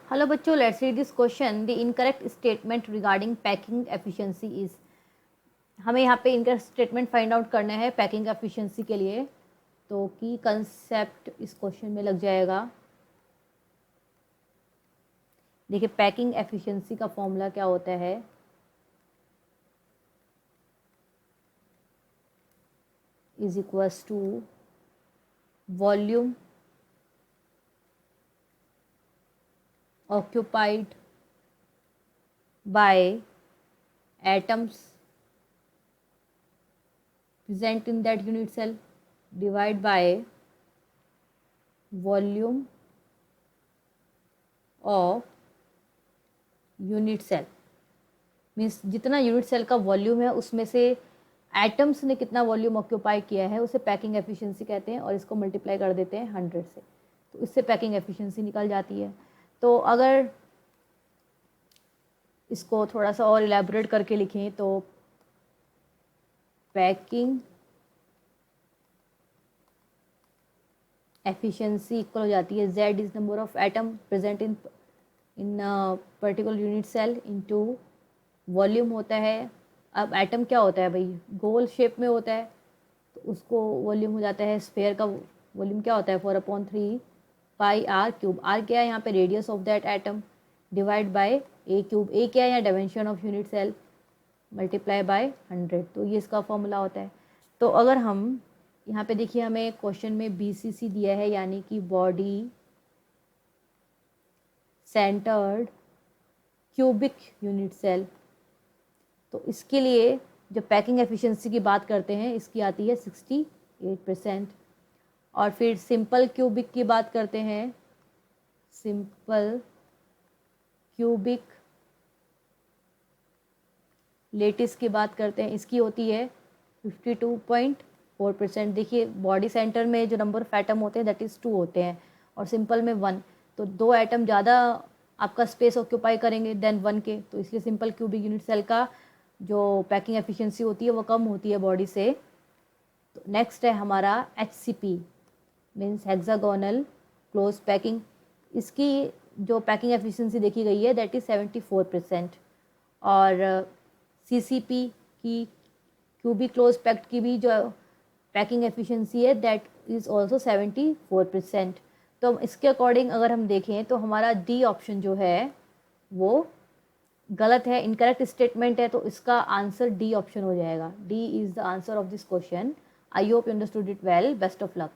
Hello बच्चों, let's read this question. The incorrect statement regarding packing efficiency is. हमें यहाँ पे इनकरेक्ट स्टेटमेंट फाइंड आउट करना है पैकिंग एफिशिएंसी के लिए। तो की कंसेप्ट इस क्वेश्चन में लग जाएगा। देखिए, पैकिंग एफिशिएंसी का फॉर्मूला क्या होता है। Is equals to volume occupied by atoms present in that unit cell divided by volume of unit cell. Means जितना यूनिट सेल का वॉल्यूम है उसमें से एटम्स ने कितना वॉल्यूम ऑक्यूपाई किया है उसे पैकिंग एफिशिएंसी कहते हैं, और इसको मल्टीप्लाई कर देते हैं 100 से, तो इससे पैकिंग एफिशिएंसी निकल जाती है। तो अगर इसको थोड़ा सा और इलेबोरेट करके लिखें तो पैकिंग एफिशिएंसी इक्वल हो जाती है Z is number of atom present in particular unit cell into volume होता है। अब एटम क्या होता है भाई, गोल शेप में होता है, तो उसको वॉल्यूम हो जाता है, स्फेयर का वॉल्यूम क्या होता है 4/3 पाई आर क्यूब। आर क्या है यहाँ पे, radius of that atom, divide by a cube. A क्या है यहाँ, dimension of unit cell, multiply by 100। तो ये इसका फॉर्मूला होता है। तो अगर हम यहाँ पे देखिए, हमें क्वेश्चन में BCC दिया है, यानी कि body centred cubic unit cell. तो इसके लिए जब पैकिंग एफिशिएंसी की बात करते हैं इसकी आती है 68%। और फिर सिंपल क्यूबिक की बात करते हैं, सिंपल क्यूबिक लेटिस की बात करते हैं, इसकी होती है 52.4%। देखिए, बॉडी सेंटर में जो नंबर ऑफ एटम होते हैं दैट इज़ 2 होते हैं, और सिंपल में 1। तो 2 एटम ज़्यादा आपका स्पेस ऑक्यूपाई करेंगे देन 1 के, तो इसलिए सिंपल क्यूबिक यूनिट सेल का जो पैकिंग एफिशिएंसी होती है वो कम होती है बॉडी से। तो नेक्स्ट है हमारा HCP, means hexagonal close packing. इसकी जो पैकिंग एफिशिएंसी देखी गई है दैट इज़ 74%। और CCP की, क्यूबिक क्लोज पैक्ड की भी जो पैकिंग एफिशिएंसी है दैट इज़ ऑल्सो 74%। तो इसके अकॉर्डिंग अगर हम देखें तो हमारा D ऑप्शन जो है वो गलत है, इनकरेक्ट स्टेटमेंट है। तो इसका आंसर D ऑप्शन हो जाएगा। D is the answer of this question. I hope you understood it well. Best of luck.